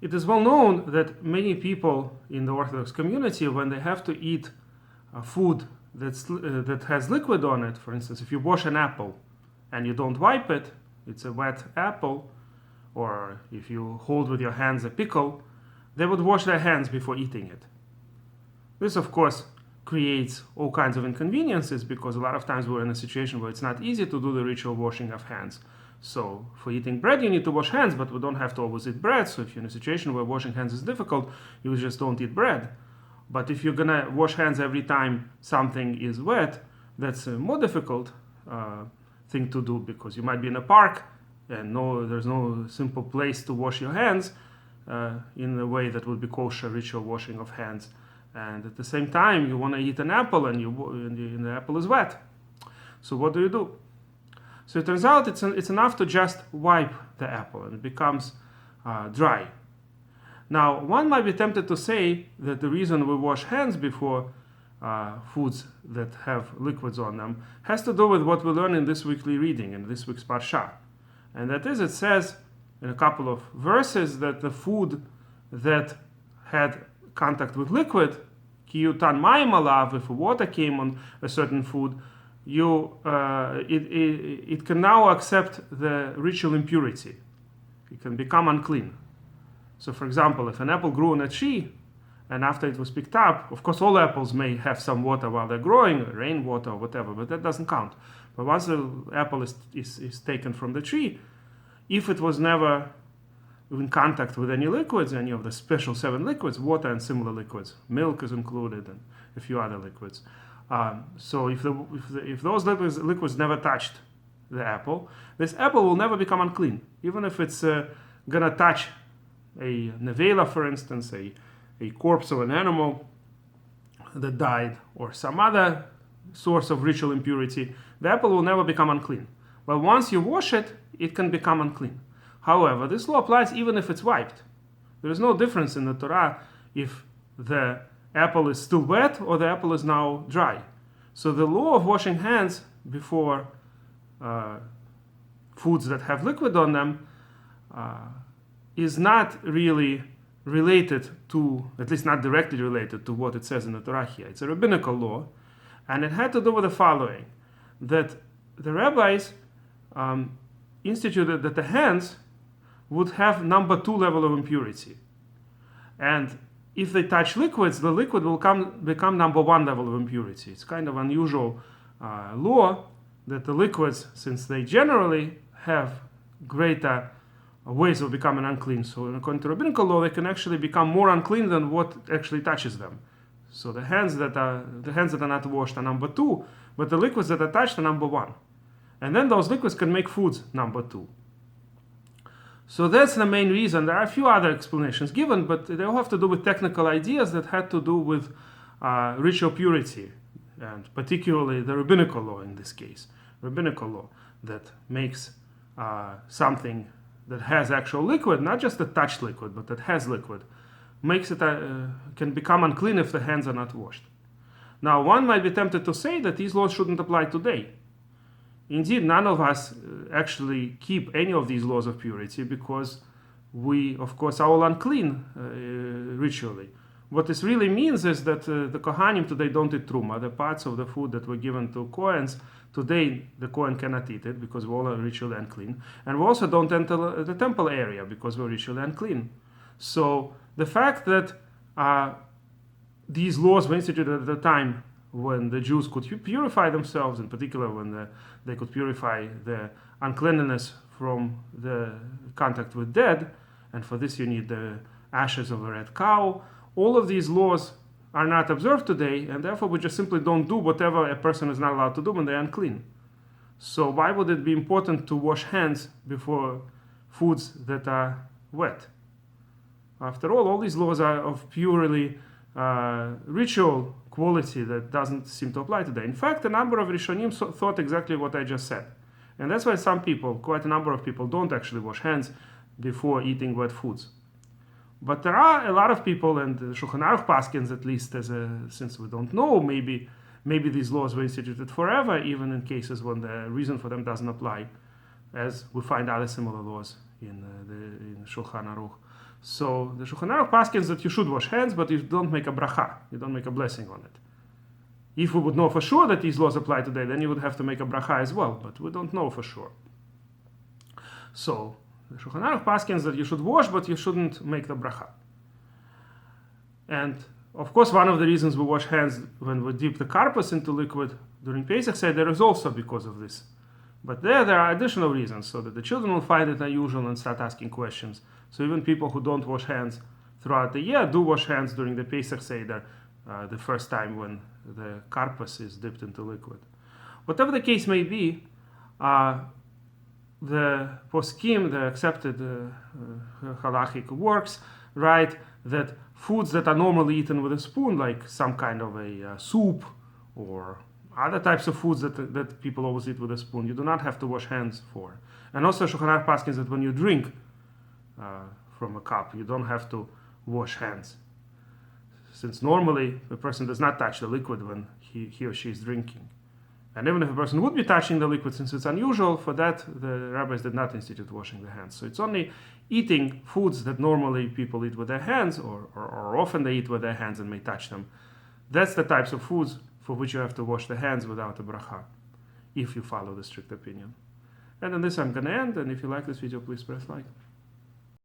it is well known that many people in the Orthodox community, when they have to eat food that has liquid on it, for instance, if you wash an apple and you don't wipe it, it's a wet apple, or if you hold with your hands a pickle, they would wash their hands before eating it. This, of course, creates all kinds of inconveniences because a lot of times we're in a situation where it's not easy to do the ritual washing of hands. So for eating bread, you need to wash hands, but we don't have to always eat bread. So if you're in a situation where washing hands is difficult, you just don't eat bread. But if you're gonna wash hands every time something is wet, that's a more difficult thing to do, because you might be in a park and there's no simple place to wash your hands in a way that would be kosher ritual washing of hands. And at the same time, you want to eat an apple and the apple is wet. So what do? So it turns out it's enough to just wipe the apple and it becomes dry. Now, one might be tempted to say that the reason we wash hands before foods that have liquids on them has to do with what we learn in this weekly reading, in this week's Parsha. And that is, it says in a couple of verses that the food that had contact with liquid, ki yutan mayim alav, if water came on a certain food, it can now accept the ritual impurity. It can become unclean. So, for example, if an apple grew on a tree, and after it was picked up, of course, all apples may have some water while they're growing, rainwater or whatever, but that doesn't count. But once the apple is taken from the tree, if it was never in contact with any liquids, any of the special 7 liquids, water and similar liquids, milk is included, and a few other liquids. So if those liquids never touched the apple, this apple will never become unclean, even if it's gonna touch a nevela, for instance, a corpse of an animal that died, or some other source of ritual impurity. The apple will never become unclean. But once you wash it, it can become unclean. However, this law applies even if it's wiped. There is no difference in the Torah if the apple is still wet or the apple is now dry. So the law of washing hands before foods that have liquid on them is not really related to, at least not directly related to what it says in the Torah here. It's a rabbinical law, and it had to do with the following, that the rabbis instituted that the hands would have number 2 level of impurity. And if they touch liquids, the liquid will become number 1 level of impurity. It's kind of unusual law that the liquids, since they generally have greater ways of becoming unclean, so according to rabbinical law, they can actually become more unclean than what actually touches them. So the hands that are not washed are number 2, but the liquids that are touched are number 1. And then those liquids can make foods number 2. So that's the main reason. There are a few other explanations given, but they all have to do with technical ideas that had to do with ritual purity, and particularly the rabbinical law in this case. Rabbinical law that makes something that has actual liquid, not just a touched liquid, but that has liquid, makes it can become unclean if the hands are not washed. Now, one might be tempted to say that these laws shouldn't apply today. Indeed, none of us actually keep any of these laws of purity because we, of course, are all unclean ritually. What this really means is that the Kohanim today don't eat truma, the parts of the food that were given to Kohens. Today, the Kohen cannot eat it because we're all ritually unclean. And we also don't enter the temple area because we're ritually unclean. So the fact that these laws were instituted at the time when the Jews could purify themselves, in particular when they could purify the uncleanliness from the contact with dead, and for this you need the ashes of a red cow, all of these laws are not observed today, and therefore we just simply don't do whatever a person is not allowed to do when they're unclean. So why would it be important to wash hands before foods that are wet? After all these laws are of purely ritual quality that doesn't seem to apply today. In fact, a number of Rishonim thought exactly what I just said. And that's why some people, quite a number of people, don't actually wash hands before eating wet foods. But there are a lot of people, and Shulchan Aruch paskins at least, since we don't know, maybe these laws were instituted forever, even in cases when the reason for them doesn't apply, as we find other similar laws in Shulchan Aruch. So the Shulchan Aruch paskins that you should wash hands, but you don't make a bracha. You don't make a blessing on it. If we would know for sure that these laws apply today, then you would have to make a bracha as well, but we don't know for sure. So the Shulchan Aruch paskins that you should wash, but you shouldn't make the bracha. And of course, one of the reasons we wash hands when we dip the karpas into liquid during Pesach Seder is also because of this. But there are additional reasons, so that the children will find it unusual and start asking questions. So even people who don't wash hands throughout the year do wash hands during the Pesach Seder, the first time when the karpas is dipped into liquid. Whatever the case may be, the poskim, the accepted halachic works, write that foods that are normally eaten with a spoon, like some kind of a soup or other types of foods that people always eat with a spoon, you do not have to wash hands for. And also Shulchan Aruch paskins that when you drink from a cup, you don't have to wash hands, since normally a person does not touch the liquid when he or she is drinking. And even if a person would be touching the liquid, since it's unusual, for that the rabbis did not institute washing the hands. So it's only eating foods that normally people eat with their hands, or often they eat with their hands and may touch them. That's the types of foods for which you have to wash the hands without a bracha, if you follow the strict opinion. And on this I'm going to end, and if you like this video, please press like.